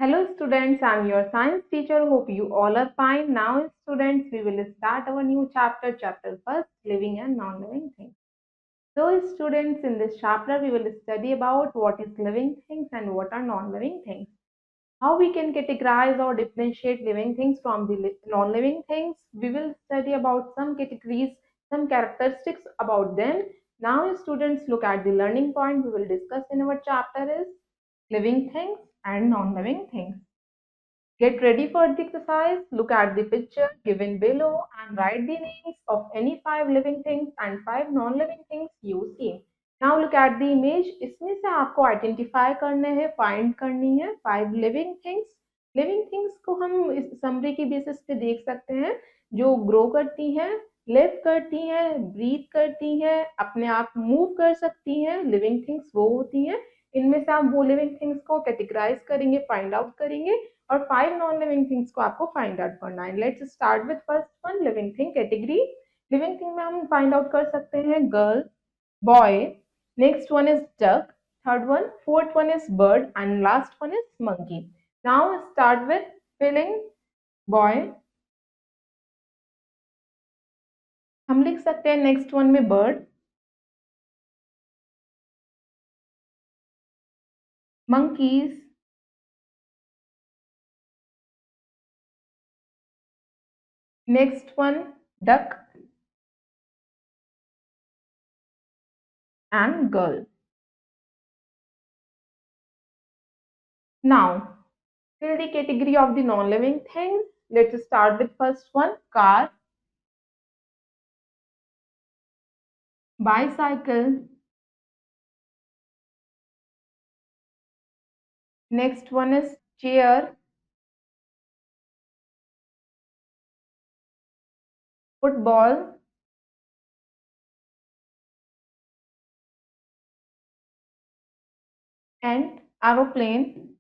Hello students, I'm your science teacher. Hope you all are fine. Now students, we will start our new chapter first, living and non-living things. So students, in this chapter, we will study about what is living things and what are non-living things. How we can categorize or differentiate living things from the non-living things. We will study about some categories, some characteristics about them. Now students, look at the learning point we will discuss in our chapter is living things and non-living things. Get ready for the exercise. Look at the picture given below and write the names of any five living things and five non-living things you see. Now look at the image. इसमें से आपको identify करने हैं, find करनी है five living things. Living things को हम इस समरी की बेसिस पे देख सकते हैं जो ग्रो करती हैं, लिव करती हैं, ब्रीथ करती हैं, अपने आप मूव कर सकती हैं. लिविंग थिंग्स वो होती हैं. इनमें से आप वो लिविंग थिंग्स को कैटेगराइज करेंगे, फाइंड आउट करेंगे और फाइव नॉन लिविंग थिंग्स को आपको फाइंड आउट करना है. Let's start with first one, living thing category. Living thing में हम फाइंड आउट कर सकते हैं girl, boy, next one is duck, third one, fourth one is bird and last one is monkey. Now start with filling boy. हम लिख सकते हैं next one में bird, monkeys, next one duck and girl. Now fill the category of the non-living things. Let's start with first one, car, bicycle, next one is chair, football, and aeroplane.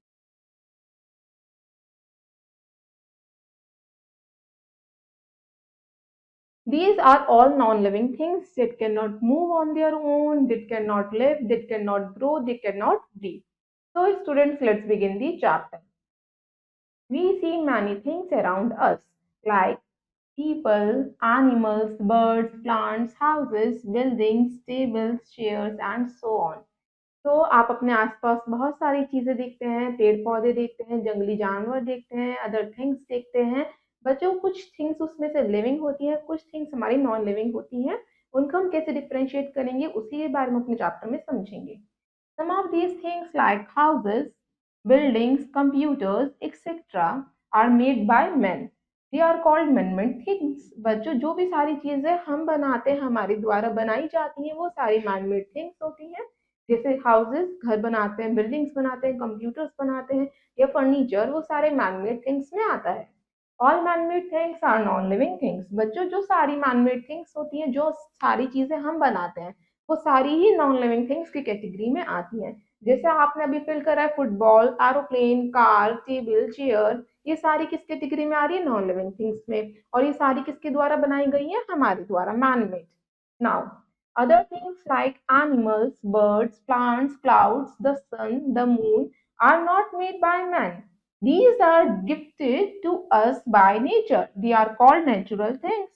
These are all non-living things that cannot move on their own, that cannot live, that cannot grow, they cannot breathe. So students, let's begin the chapter. We see many things around us like people, animals, birds, plants, houses, buildings, tables, chairs and so on. तो आप अपने आसपास बहुत सारी चीजें देखते हैं, पेड़ पौधे देखते हैं, जंगली जानवर देखते हैं, अदर थिंग्स देखते हैं. बच्चों, कुछ थिंग्स उसमें से लिविंग होती हैं, कुछ थिंग्स हमारी नॉन लिविंग होती हैं. उनको हम कैसे डिफ्रेंशिएट करेंगे उसी के बारे में अपने चैप्टर में समझेंगे. Some of these things like houses, buildings, computers, etc. are made by men. They are called man-made things. बच्चों, जो भी सारी चीजें हम बनाते हैं, हमारे द्वारा बनाई जाती हैं, वो सारी man-made things होती हैं. जैसे हाउसेस, घर बनाते हैं, बिल्डिंग्स बनाते हैं, कंप्यूटर्स बनाते हैं या फर्नीचर, वो सारे man-made things में आता है. All man-made things are non-living things. बच्चों, जो सारी man-made things होती हैं, जो सारी चीजें हम बनाते हैं, वो सारी ही नॉन लिविंग थिंग्स की कैटेगरी में आती हैं. जैसे आपने अभी फिल करा है football, aeroplane, car, table, chair, ये सारी किस कैटेगरी में आ रही है? नॉन लिविंग थिंग्स में. और ये सारी किसके द्वारा बनाई गई है? हमारे द्वारा, man made. Now other things like animals, birds, plants, clouds, the sun, the moon are not made by man. These are gifted to us by nature. They are called natural things.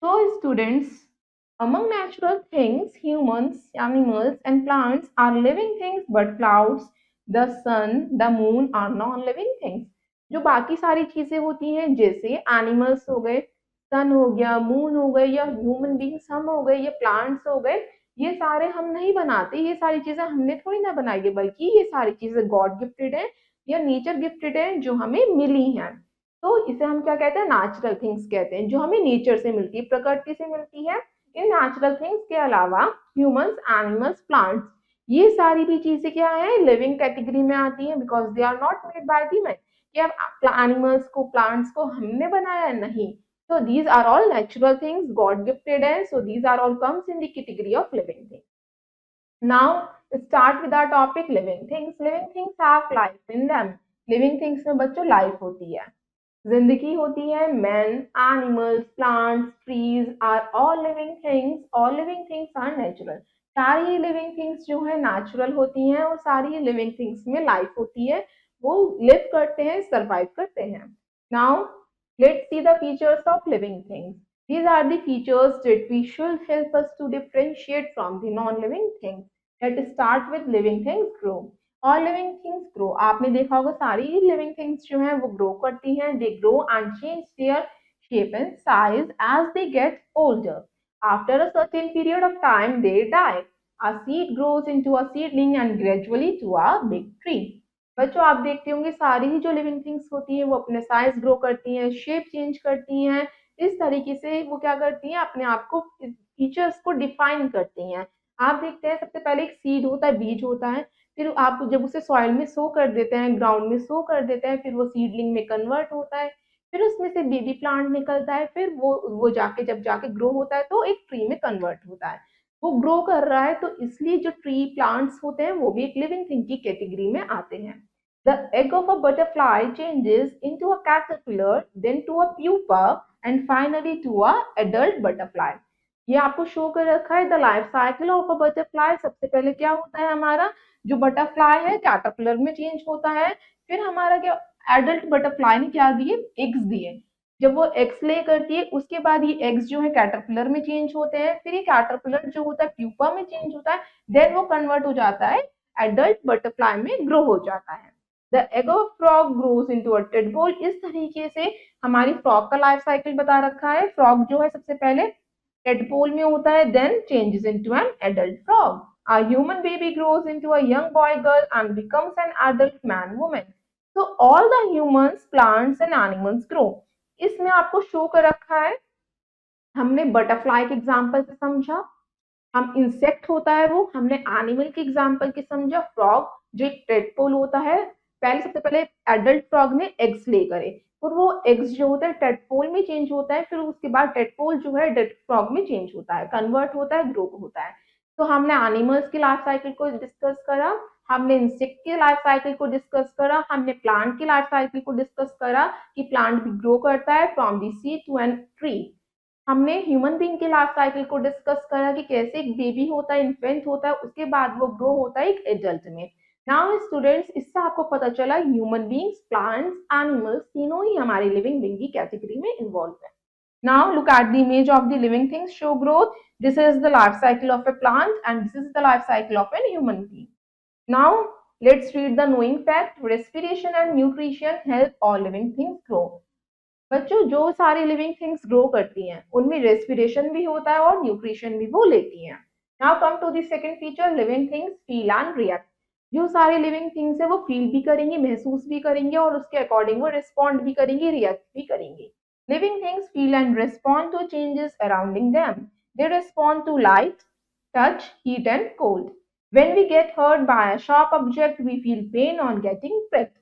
So students, among natural things, humans, animals and plants are living things, but clouds, the sun, the moon are non-living things. जो बाकी सारी चीजें होती हैं जैसे animals हो गए, सन हो गया, मून हो गए, या ह्यूमन बींग्स हम हो गए, या प्लांट्स हो गए, ये सारे हम नहीं बनाते. ये सारी चीजें हमने थोड़ी ना बनाई है, बल्कि ये सारी चीजें गॉड गिफ्टेड है या नेचर गिफ्टेड है, जो हमें मिली हैं. तो इसे हम क्या कहते हैं? नेचुरल थिंग्स कहते हैं, जो हमें नेचर से मिलती है, प्रकृति से मिलती है. इन नेचुरल थिंग्स के अलावा ह्यूमंस, एनिमल्स, प्लांट्स, ये सारी भी चीजें क्या है? लिविंग कैटेगरी में आती हैं, because they are not made by the man. कि अब एनिमल्स को, प्लांट्स को हमने बनाया नहीं. so these are all natural things, god gifted है. so these are all comes in the category of living things. now start with our topic, living things. living things have life in them. living things में बच्चों life होती है, जिंदगी होती है. Man, animals, plants, trees are all living things. All living things are natural. सारी ही living things जो है नेचुरल होती हैं और सारी ही लिविंग थिंग्स में लाइफ होती है. वो लिव करते हैं, सर्वाइव करते हैं। Now let's see the features of living things. These are the features that we should help us to differentiate from the non-living things. Let's start with living things grow. All living things grow. आपने देखा होगा सारी living things जो हैं वो grow करती हैं. They grow and change their shape and size as they get older. After a certain period of time, they die. A seed grows into a seedling and gradually to a big tree. बच्चों आप देखते होंगे सारी ही जो living things होती हैं वो अपने साइज ग्रो करती हैं, शेप चेंज करती हैं, इस तरीके से वो क्या करती हैं अपने आप को फीचर्स को डिफाइन करती हैं। आप देखते हैं सबसे पहले एक सीड होता है, बीज होता है, फिर आप जब उसे सॉइल में सो कर देते हैं, ग्राउंड में सो कर देते हैं, फिर वो सीडलिंग में कन्वर्ट होता है, फिर उसमें से बेबी प्लांट निकलता है, फिर वो जाके जब जाके ग्रो होता है तो एक ट्री में कन्वर्ट होता है। वो ग्रो कर रहा है तो इसलिए जो ट्री प्लांट्स होते हैं वो भी एक लिविंग थिंग की कैटेगरी में आते हैं। The egg of a butterfly changes into a caterpillar, then to a pupa, and finally to a adult butterfly. ये आपको शो कर रखा है the life cycle of a butterfly. सबसे पहले क्या होता है हमारा जो बटरफ्लाई है कैटरपिलर में चेंज होता है, फिर हमारा क्या एडल्ट बटरफ्लाई ने क्या दिए, एग्स दिए। जब वो एग्स ले करती है उसके बाद ये एग्स जो है कैटरपिलर में चेंज होते हैं, फिर ये कैटरपिलर जो होता है प्यूपा में चेंज होता है, देन वो कन्वर्ट हो जाता है एडल्ट बटरफ्लाई में ग्रो हो जाता है। The egg of frog grows into a tadpole. इस तरीके से हमारी फ्रॉग का लाइफ साइकिल बता रखा है। फ्रॉग जो है सबसे पहले टेडपोल में होता है, then changes into an adult frog. A human baby grows into a young boy girl and becomes an adult man woman. So all the humans, plants and animals grow. इसमें आपको show कर रखा है, हमने butterfly के example से समझा, हम इंसेक्ट होता है वो, हमने एनिमल के एग्जाम्पल के समझा, फ्रॉग जो एक टेडपोल होता है, पहले सबसे पहले एडल्ट फ्रॉग ने एग्स ले करे, फिर वो एग्स जो होता है टेडपोल में चेंज होता है, फिर उसके बाद टेडपोल जो है एडल्ट फ्रॉग में चेंज होता है, कन्वर्ट होता है, ग्रो होता है। तो हमने एनिमल्स की लाइफ साइकिल को डिस्कस करा, हमने इंसेक्ट की लाइफ साइकिल को डिस्कस करा, हमने प्लांट की लाइफ साइकिल को डिस्कस करा कि प्लांट भी ग्रो करता है from the seed to an tree. हमने ह्यूमन बीइंग की लाइफ साइकिल को डिस्कस करा कि कैसे एक बेबी होता है, इन्फेंट होता है, उसके बाद वो ग्रो होता है एक एडल्ट में। नाउ स्टूडेंट्स इससे आपको पता चला ह्यूमन बीइंग्स, प्लांट्स, एनिमल्स तीनों ही हमारी लिविंग बीइंग की कैटेगरी में इन्वॉल्व है। Now look at the image of the living things show growth. This is the life cycle of a plant and this is the life cycle of a human being. Now let's read the knowing fact. Respiration and nutrition help all living things grow. बच्चों जो सारी living things grow करती हैं उनमें respiration भी होता है और न्यूट्रिशन भी वो लेती हैं। Now come to the second feature, living things feel and react. जो सारी लिविंग थिंग्स है वो फील भी करेंगी, महसूस भी करेंगे और उसके अकॉर्डिंग वो रिस्पॉन्ड भी करेंगी, रिएक्ट भी करेंगी। Living things feel and respond to changes arounding them. They respond to light, touch, heat and cold. When we get hurt by a sharp object, we feel pain on getting pricked.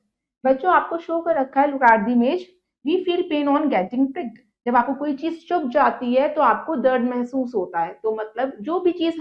बच्चों आपको show कर रखा है, look at the image. We feel pain on getting pricked. जब आपको कोई चीज चुभ जाती है तो आपको दर्द महसूस होता है, तो मतलब जो भी चीज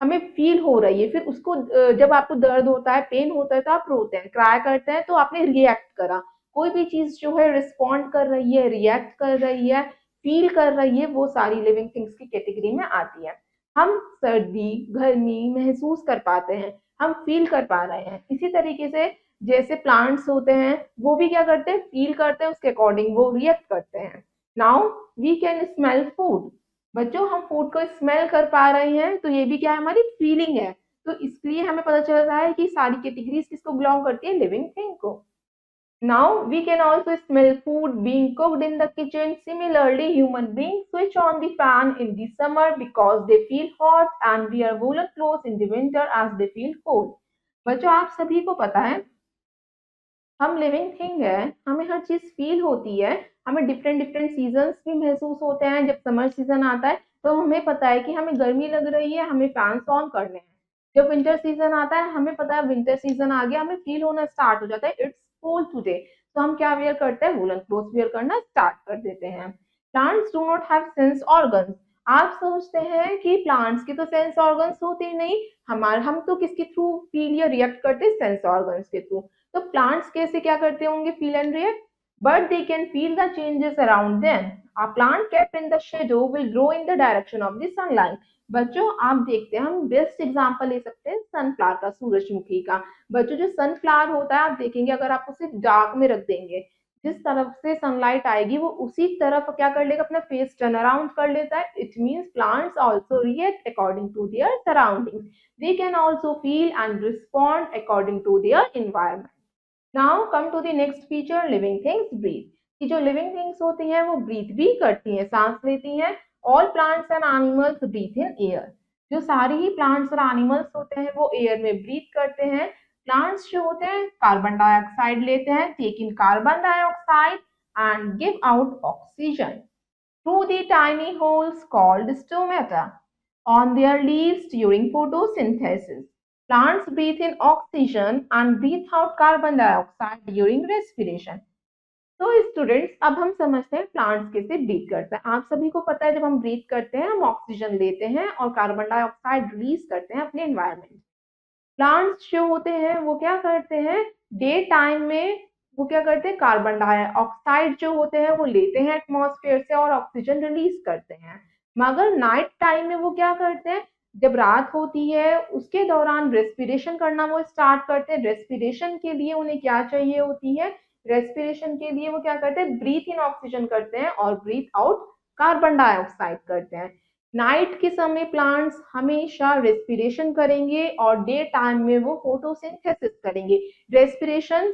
हमें फील हो रही है, फिर उसको जब आपको दर्द होता है, पेन होता है तो आप रोते हैं, क्राई करते हैं, तो आपने रिएक्ट करा। कोई भी चीज जो है रिस्पॉन्ड कर रही है, रिएक्ट कर रही है, फील कर रही है, वो सारी लिविंग थिंग्स की कैटेगरी में आती है। हम सर्दी, गर्मी महसूस कर पाते हैं, हम फील कर पा रहे हैं। इसी तरीके से जैसे प्लांट्स होते हैं वो भी क्या करते हैं, फील करते हैं, उसके अकॉर्डिंग वो रिएक्ट करते हैं। Now we can smell food. बच्चों हम फूड को स्मेल कर पा रहे हैं तो ये भी क्या है, हमारी फीलिंग है। तो इसलिए हमें पता चल रहा है कि सारी कैटेगरीज किसको बिलोंग करती है, लिविंग थिंग को। Now we can also smell food being cooked in the kitchen. Similarly, human beings switch on the fan in the summer because they feel hot and wear woolen clothes in the winter as they feel cold. बच्चों आप सभी को पता है हम living thing है, हमें हर चीज फील होती है, हमें डिफरेंट डिफरेंट सीजन्स भी महसूस होते हैं। जब समर सीजन आता है तो हमें पता है कि हमें गर्मी लग रही है, हमें फैंस ऑन करने हैं। जब विंटर सीजन आता है हमें पता है विंटर सीजन आ गया, हमें फील होना स्टार्ट हो जाता है इट्स कोल्ड टुडे, तो हम क्या वेयर करते हैं, वूलन क्लोथ वेयर करना स्टार्ट कर देते हैं। Plants do not have sense organs. आप सोचते हैं कि प्लांट्स के तो सेंस ऑर्गन्स होते ही नहीं, हम तो किसके थ्रू फील या रिएक्ट करते हैं, सेंस ऑर्गन्स के थ्रू। तो प्लांट्स कैसे क्या करते होंगे, feel and react, but they can feel the changes around them. A plant kept in the shadow will grow in the direction of the sunlight. बच्चों आप देखते हैं, हम बेस्ट एग्जांपल ले सकते हैं सनफ्लावर का, सूरजमुखी का। बच्चों जो सनफ्लावर होता है आप देखेंगे, अगर आप उसे डार्क में रख देंगे, जिस तरफ से सनलाइट आएगी वो उसी तरफ क्या कर लेगा, अपना फेस टर्न अराउंड कर लेता है। It means plants also react according to their surroundings, they can also feel and respond according to their environment. Now come to the next feature, living things breathe. कि जो living things होती हैं वो breathe भी करती हैं, सांस लेती हैं। All plants and animals breathe in air. जो सारी ही प्लांट्स और एनिमल्स होते हैं वो एयर में ब्रीथ करते हैं। प्लांट्स जो होते हैं कार्बन डाइऑक्साइड लेते हैं, take in carbon dioxide and give out oxygen through the tiny holes called stomata on their leaves during photosynthesis. Plants breathe in oxygen and breathe out carbon dioxide during respiration. तो students अब हम समझते हैं plants कैसे breathe करते हैं। आप सभी को पता है जब हम ब्रीथ करते हैं हम ऑक्सीजन लेते हैं और कार्बन डाइऑक्साइड रिलीज करते हैं अपने एनवायरनमेंट। प्लांट्स जो होते हैं वो क्या करते हैं, डे टाइम में वो क्या करते हैं, कार्बन डाइऑक्साइड जो होते हैं वो लेते हैं एटमॉस्फेयर से और ऑक्सीजन रिलीज करते हैं। मगर नाइट टाइम में वो क्या करते हैं, जब रात होती है उसके दौरान रेस्पिरेशन करना वो स्टार्ट करते हैं। रेस्पिरेशन के लिए उन्हें क्या चाहिए होती है, रेस्पिरेशन के लिए वो क्या करते हैं, ब्रीथ इन ऑक्सीजन करते हैं और ब्रीथ आउट कार्बन डाइऑक्साइड करते हैं। नाइट के समय प्लांट्स हमेशा रेस्पिरेशन करेंगे और डे टाइम में वो फोटोसिंथेसिस करेंगे। रेस्पिरेशन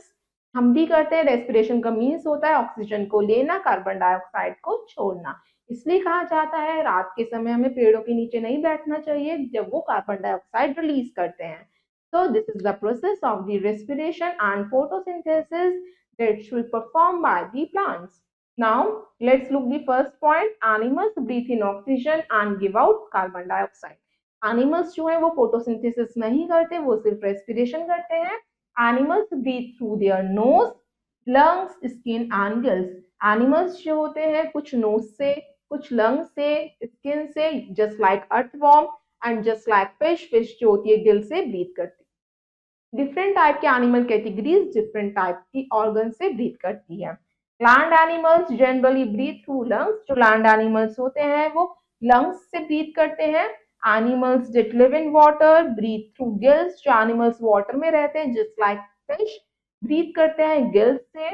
हम भी करते हैं, रेस्पिरेशन का मीन्स होता है ऑक्सीजन को लेना, कार्बन डाइऑक्साइड को छोड़ना। इसलिए कहा जाता है रात के समय हमें पेड़ों के नीचे नहीं बैठना चाहिए जब वो कार्बन डाइऑक्साइड रिलीज करते हैं। So this is the process of the respiration and photosynthesis that should perform by the plants. Now let's look the first point. Animals breathe in oxygen and give out carbon dioxide. Animals जो है वो photosynthesis नहीं करते, वो सिर्फ respiration करते हैं। Animals breathe through their nose, lungs, skin and gills. Animals जो होते हैं कुछ nose से, कुछ lungs से, skin से, just like earthworm and just like fish, fish जो होती है गिल से ब्रीथ करती है। डिफरेंट टाइप के एनिमल कैटेगरीज डिफरेंट टाइप की ऑर्गन से ब्रीथ करती है। Land animals generally breathe through lungs. जो लैंड एनिमल्स होते हैं वो लंग्स से ब्रीथ करते हैं। Animals that live in water breathe through gills. जो एनिमल्स वाटर में रहते हैं जस्ट लाइक फिश ब्रीथ करते हैं गिल्स से।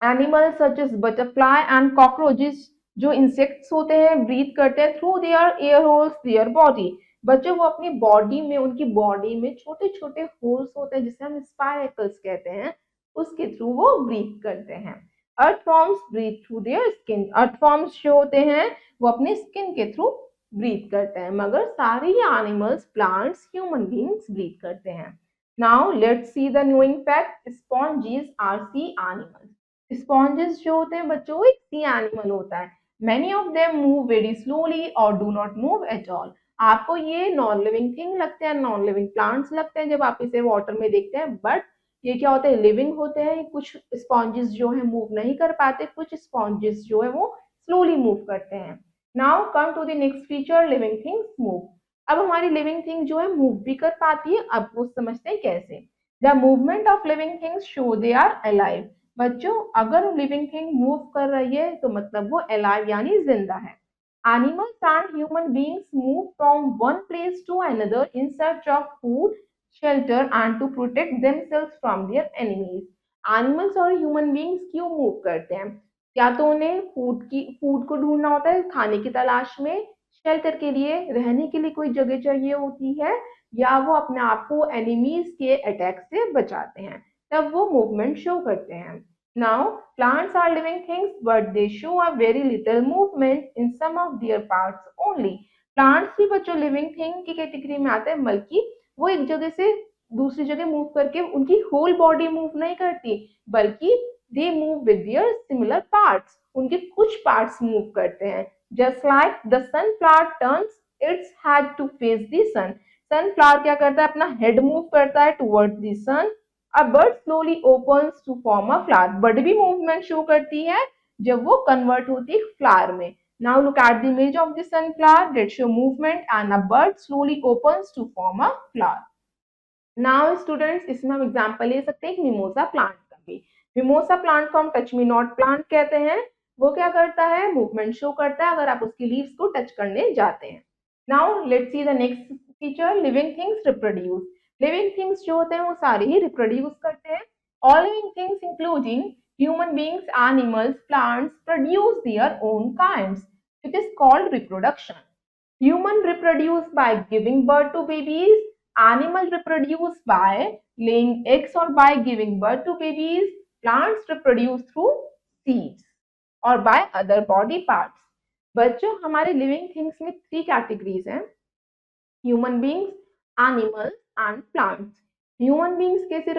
Animals such as butterfly and cockroaches जो इंसेक्ट्स होते हैं ब्रीथ करते हैं through their air holes their body. बच्चों वो अपनी बॉडी में, उनकी बॉडी में छोटे छोटे होल्स होते हैं जिसे हम स्पाइरकल्स कहते हैं, उसके थ्रू वो ब्रीथ करते हैं। Earthworms breathe through their skin. Earthworms जो होते हैं वो अपने स्किन के थ्रू ब्रीथ करते हैं, मगर सारे ही animals, plants, human beings breathe करते हैं। Now let's see the knowing fact, sponges are sea animals. Sponges जो होते हैं बच्चों एक सी एनिमल होता है। Many of them move very slowly और do not move at all. आपको ये नॉन लिविंग थिंग लगते हैं, नॉन लिविंग प्लांट्स लगते हैं जब आप इसे वाटर में देखते हैं, बट ये क्या होते हैं, लिविंग होते हैं। कुछ स्पॉन्जेस जो है मूव नहीं कर पाते, कुछ स्पॉन्जेस जो है वो स्लोली मूव करते हैं। Now come to the next feature, living things move. अब हमारी लिविंग थिंग जो है मूव भी कर पाती है, अब वो समझते हैं कैसे। The movement of living things show they are alive. बच्चों अगर लिविंग थिंग मूव कर रही है तो मतलब वो अलाइव यानी जिंदा है। Animals and human beings move from one place to another in search of food, shelter and to protect themselves from their enemies. Animals और human beings क्यों move करते हैं? या तो उन्हें फूड को ढूंढना होता है खाने की तलाश में, शेल्टर के लिए, रहने के लिए कोई जगह चाहिए होती है, या वो अपने आप को एनिमीज के अटैक से बचाते हैं, तब वो मूवमेंट शो करते हैं। Now, plants are living things, but they show a very little movement in some of their parts only. Plants भी बच्चों living thing की कैटेगरी में आते हैं, बल्कि वो एक जगह से दूसरी जगह मूव करके उनकी होल बॉडी मूव नहीं करती, बल्कि they move with their similar parts. उनके कुछ पार्ट्स मूव करते हैं। Just like the sunflower turns its head to face the sun. Sunflower क्या करता है, अपना हेड मूव करता है towards the sun. A bird slowly opens to form a flower. Bird भी मूवमेंट शो करती है जब वो कन्वर्ट होती है फ्लावर में। Now look at the image of the sunflower that show movement and a bird slowly opens to form a flower. Now students इसमें हम एग्जांपल ले सकते हैं मिमोजा प्लांट का भी। मिमोसा प्लांट को हम टच मी नॉट प्लांट कहते हैं। वो क्या करता है, मूवमेंट शो करता है अगर आप उसकी लीव्स को टच करने जाते हैं। Now let's see the next feature, living things reproduce. Living things जो होते हैं वो सारे ही रिप्रोड्यूस करते हैं। All living things including human beings, animals, plants produce their own kinds. It is called reproduction. Human reproduce by giving birth to babies. Animal reproduce by laying eggs or by giving birth to babies. Plants reproduce through seeds or by other body parts. बच्चों हमारे living things में 3 categories हैं, human beings, animals and plants. Human beings कैसे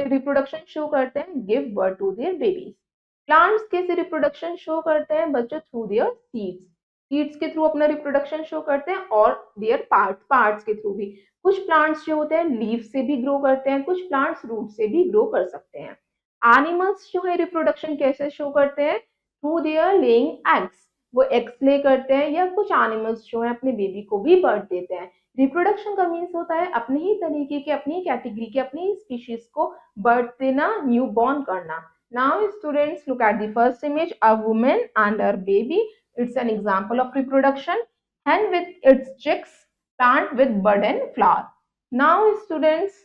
reproduction show करते हैं, give birth to their babies. Plants कैसे reproduction show करते हैं बच्चों, थ्रू देयर सीड्स। सीड्स के थ्रू अपना रिप्रोडक्शन शो करते हैं और देयर पार्ट्स के थ्रू भी। कुछ प्लांट्स जो होते हैं लीव से भी ग्रो करते हैं, कुछ प्लांट्स रूट से भी ग्रो कर सकते हैं। एनिमल्स जो है रिप्रोडक्शन कैसे शो करते हैं, थ्रू देयर लेइंग एग्स। वो एग्स ले करते हैं, या कुछ एनिमल्स जो है अपने बेबी को भी बर्थ देते हैं। रिप्रोडक्शन का मीन्स होता है अपने ही तरीके के, अपनी कैटेगरी के, अपनी स्पीशीज को बर्थ देना, न्यू बॉर्न करना। Now students look at the first image, a woman and her baby. It's an example of reproduction. hen with its chicks, plant with bud and flower. Now students,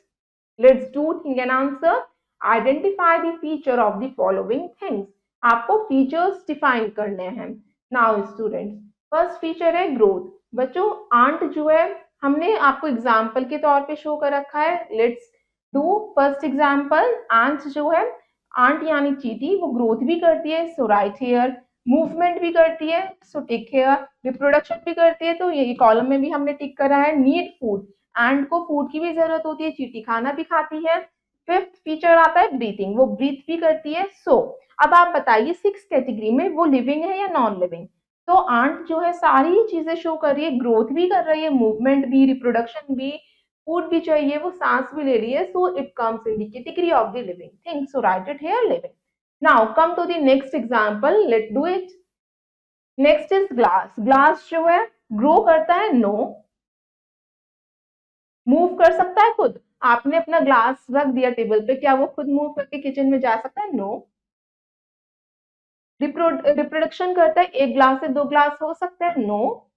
let's do think and answer. Identify the feature of the following things. आपको features define करने हैं। Now students, first feature है growth. बच्चों aunt जो है हमने आपको example के तौर पे शो कर रखा है। Let's do first example. Ant जो है, आंट यानी चींटी, वो ग्रोथ भी करती है, सो राइट हेयर। मूवमेंट भी करती है, सो टिक हेयर। रिप्रोडक्शन भी करती है, तो ये कॉलम में भी हमने टिक करा है। नीड फूड, एंड को फूड की भी जरूरत होती है, चींटी खाना भी खाती है। फिफ्थ फीचर आता है ब्रीथिंग, वो ब्रीथ भी करती है। सो अब आप बताइए 6 कैटेगरी में वो लिविंग है या नॉन लिविंग। तो आंट जो है सारी चीजें शो कर रही है, ग्रोथ भी कर रही है, मूवमेंट भी, रिप्रोडक्शन भी, फूड भी चाहिए, वो सांस भी ले रही है। So it comes in the category of the living thing, so write it here living. Now come to the next example, let do it. Next is glass. Glass जो है ग्रो करता है, नो। मूव कर सकता है खुद, आपने अपना ग्लास रख दिया टेबल पे, क्या वो खुद मूव करके किचन में जा सकता है, नो। रिप्रोडक्शन करता है, एक ग्लास से 2 ग्लास हो सकता है, नो।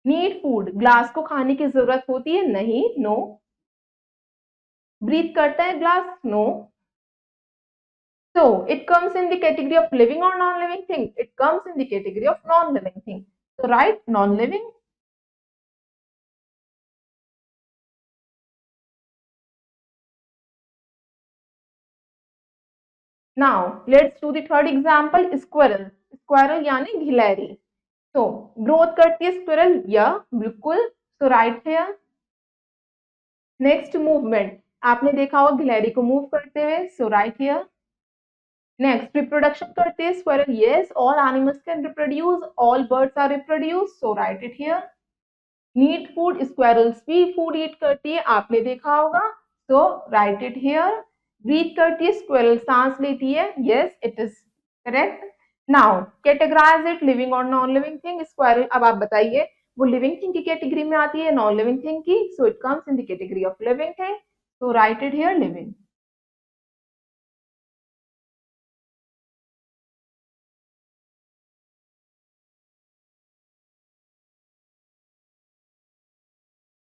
नीड फूड, ग्लास को खाने की जरूरत होती है, नहीं, नो। ब्रीथ करता है glass, no. So it comes in the category of living or non-living thing. It comes in the category of non-living thing. So right, non-living. Now let's do the third example. Squirrel. Squirrel यानी गिलहरी. So growth करती है squirrel, या बिल्कुल. So right here. Next movement. आपने देखा होगा गिलहरी को मूव करते हुए. So right here. Next reproduction करते हैं squirrel. Yes, all animals can reproduce. All birds are reproduced. So write it here. Need food, squirrels भी फूड ईट करती है, आपने देखा होगा। So write it here. Breathe करती है, स्क्वायरल सांस लेती है, yes it is correct. Now categorize it, living और नॉन लिविंग थिंग। स्क्वायरल, अब आप बताइए वो लिविंग थिंग की कैटेगरी में आती है, नॉन लिविंग थिंग की। So it comes in the category of living thing, so write it here living.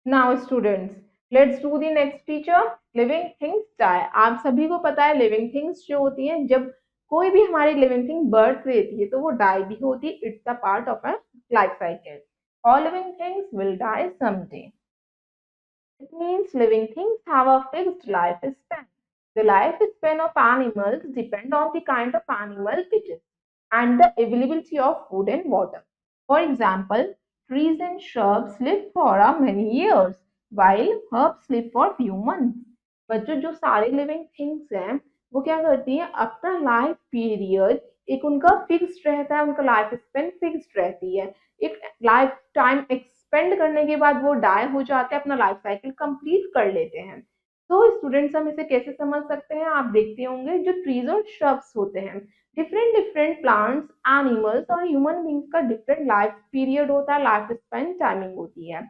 Now students, let's do the next feature, living things die. आप सभी को पता है लिविंग थिंग्स जो होती हैं, जब कोई भी हमारी लिविंग थिंग बर्थ लेती है तो वो डाई भी होती है। It's a part of a life cycle. All living things will die someday. It means living things have a fixed lifespan. The lifespan of animals depend on the kind of animal it is and the availability of food and water. For example, trees and shrubs live for many years, while herbs live for few months. बच्चों जो सारे living things हैं वो क्या करती हैं, अपना life period एक उनका फिक्स्ड रहता है, उनका लाइफ स्पेन फिक्स्ड रहती है। एक लाइफ टाइम एक्सपेंड करने के बाद वो डाई हो जाते हैं, अपना लाइफ साइकिल कंप्लीट कर लेते हैं। तो स्टूडेंट्स हम इसे कैसे समझ सकते हैं, आप देखते होंगे जो ट्रीज और श्रब्स होते हैं, डिफरेंट डिफरेंट प्लांट्स, एनिमल्स और ह्यूमन बींग्स का डिफरेंट लाइफ पीरियड होता है, लाइफ स्पेन टाइमिंग होती है।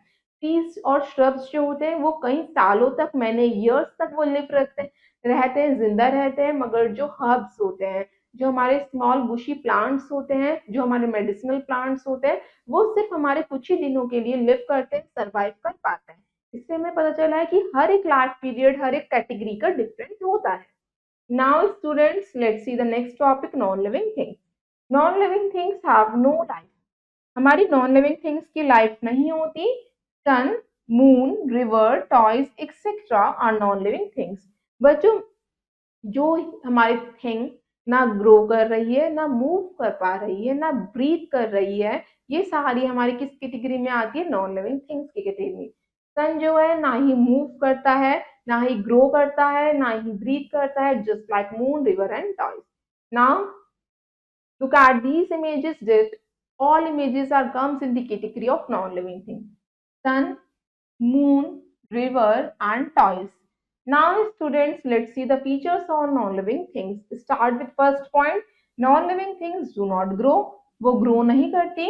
ट्रीज और श्रब्स जो होते हैं वो कई सालों तक, मैंने ईयर्स तक वो लिव रखते हैं, रहते हैं, जिंदा रहते हैं, मगर जो हर्ब्स होते हैं, जो हमारे स्मॉल बुशी प्लांट्स होते हैं, जो हमारे मेडिसिनल प्लांट्स होते हैं, वो सिर्फ हमारे कुछ ही दिनों के लिए लिव करते हैं, सर्वाइव कर पाते हैं। इससे हमें पता चला है कि हर एक लाइफ पीरियड, हर एक कैटेगरी का डिफरेंट होता है। Now students, let's see the next topic, non living things. Non living things have no life. हमारी नॉन लिविंग थिंग्स की लाइफ नहीं होती। Sun, moon, river, toys etcetera are non living things. बच्चों, जो हमारी थिंग ना ग्रो कर रही है, ना मूव कर पा रही है, ना ब्रीथ कर रही है, ये सारी हमारी किस कैटेगरी में आती है? नॉन लिविंग थिंग्स की कैटेगरी। सन जो है ना ही मूव करता है, ना ही ग्रो करता है, ना ही ब्रीथ करता है, just like moon, river and toys. Now look at these images, that all images are comes in the category of non-living things. Sun, moon, river and toys. Now students, let's see the features of non-living things. Start with first point. Non-living things do not grow. वो grow नहीं करती.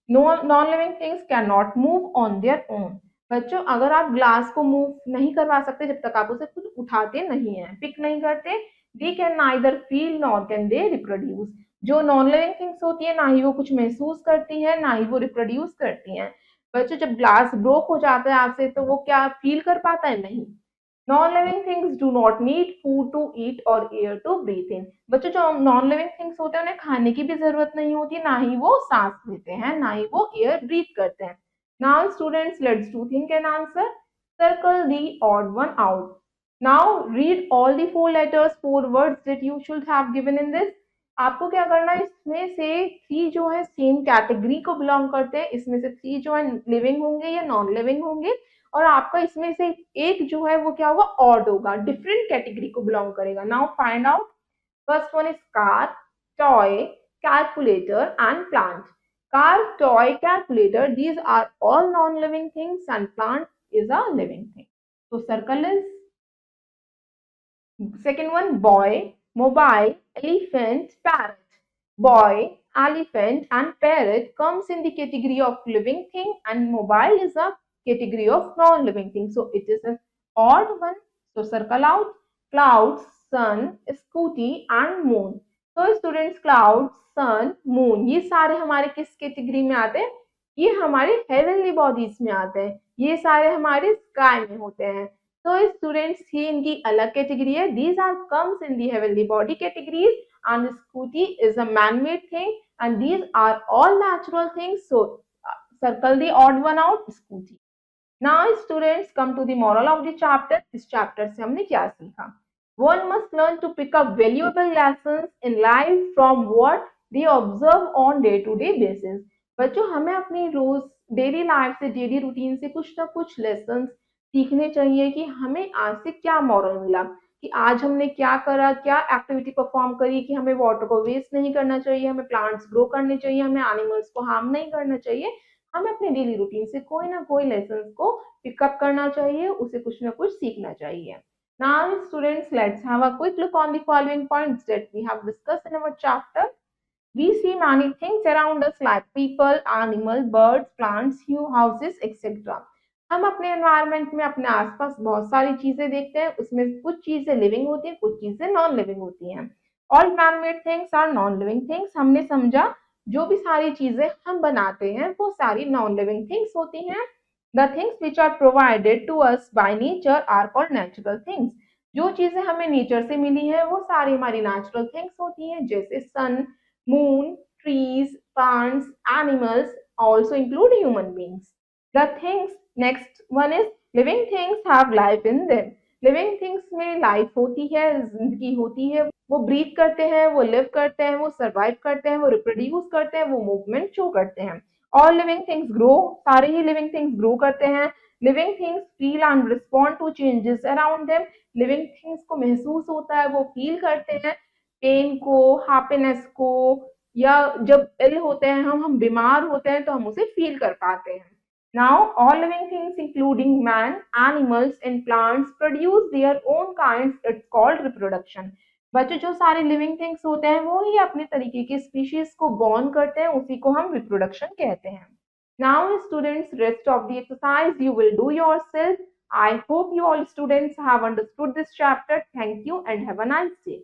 Non-living things cannot move on their own. बच्चों, अगर आप glass को move नहीं करवा सकते जब तक आप उसे खुद उठाते नहीं हैं, पिक नहीं करते, they can neither feel nor can they reproduce. जो नॉन लिविंग थिंग्स होती है, ना ही वो कुछ महसूस करती है, ना ही वो रिप्रोड्यूस करती हैं। बच्चों, जब ग्लास ब्रोक हो जाता है आपसे, तो वो क्या फील कर पाता है? नहीं। Non living things do not need food to eat और एयर टू ब्रीथ इन। बच्चों, जो नॉन लिविंग थिंग्स होते हैं उन्हें खाने की भी जरूरत नहीं होती, ना ही वो सांस लेते हैं, ना ही वो एयर ब्रीथ करते हैं। Now students, let's do think and answer. Circle the odd one out. Now read all the four letters, four words that you should have given in this. आपको क्या करना है, इसमें से थ्री जो है सेम कैटेगरी को बिलोंग करते हैं, इसमें से थ्री जो है लिविंग होंगे या नॉन लिविंग होंगे, और आपका इसमें से एक जो है वो क्या होगा? ऑड होगा, डिफरेंट कैटेगरी को बिलोंग करेगा। Now find out. First one is car, toy, calculator and plant. Car, toy, calculator, these are all non-living things and plant is a living thing. So circle is second one, boy, mobile, elephant, parrot. Boy, elephant and parrot comes in the category of living thing and mobile is a category of non-living thing. So it is an odd one. So circle out. Clouds, sun, scooty and moon. So students, clouds, sun, moon ये सारे हमारे किस category में आते हैं? ये हमारे heavenly bodies में आते हैं, ये सारे हमारे स्काई में होते हैं। तो स्टूडेंट्स, ये इनकी अलग कैटेगरी है। These are comes in the heavenly body categories and scooty is a man-made thing and these are all natural things. So circle the odd one out, scooty. Now students, come to the moral of the chapter. इस chapter से हमने क्या सीखा? One must learn to pick up valuable lessons in life from what they observe on day-to-day basis. बच्चों, हमें अपनी रोज daily life से, daily routine से कुछ ना कुछ लेसन सीखने चाहिए कि हमें आज से क्या मॉरल मिला, कि आज हमने क्या करा, क्या एक्टिविटी परफॉर्म करी, कि हमें वाटर को वेस्ट नहीं करना चाहिए, हमें प्लांट्स ग्रो करने चाहिए, हमें एनिमल्स को हार्म नहीं करना चाहिए। हमें अपने डेली रूटीन से कोई ना कोई लेसन को पिकअप करना चाहिए, उसे कुछ ना कुछ सीखना चाहिए। Now students, let's have a quick look on the following points that we have discussed in our chapter. We see many things around us like people, animals, birds, plants, houses, etc. हम अपने environment में अपने आसपास बहुत सारी चीजें देखते हैं, उसमें कुछ चीजें लिविंग होती हैं, कुछ चीजें नॉन लिविंग होती हैं। All man made things are non living things. हमने समझा जो भी सारी चीजें हम बनाते हैं वो सारी नॉन लिविंग थिंग्स होती हैं। The things which are provided to us by nature are called natural things. जो चीजें हमें नेचर से मिली है वो सारी हमारी नेचुरल थिंग्स होती हैं, जैसे सन, moon, trees, plants, animals, also include human beings. The things, next one is living things have life in them. Living things में life होती है, जिंदगी होती है, वो breathe करते हैं, वो live करते हैं, वो survive करते हैं, वो reproduce करते हैं, वो movement show करते हैं। All living things grow, सारे ही living things grow करते हैं। Living things feel and respond to changes around them. Living things को महसूस होता है, वो feel करते हैं पेन को, हैप्पीनेस को, या जब इल होते हैं हम बीमार होते हैं तो हम उसे फील कर पाते हैं। Now all living things including man, animals and plants produce their own kinds, it's called reproduction. बच्चों, जो सारे लिविंग थिंग्स होते हैं वो ही अपने तरीके के स्पीशीज को बॉर्न करते हैं, उसी को हम रिप्रोडक्शन कहते हैं। Now students, rest of the exercise you will do yourself. I hope you all students have understood this chapter. Thank you and have a nice day.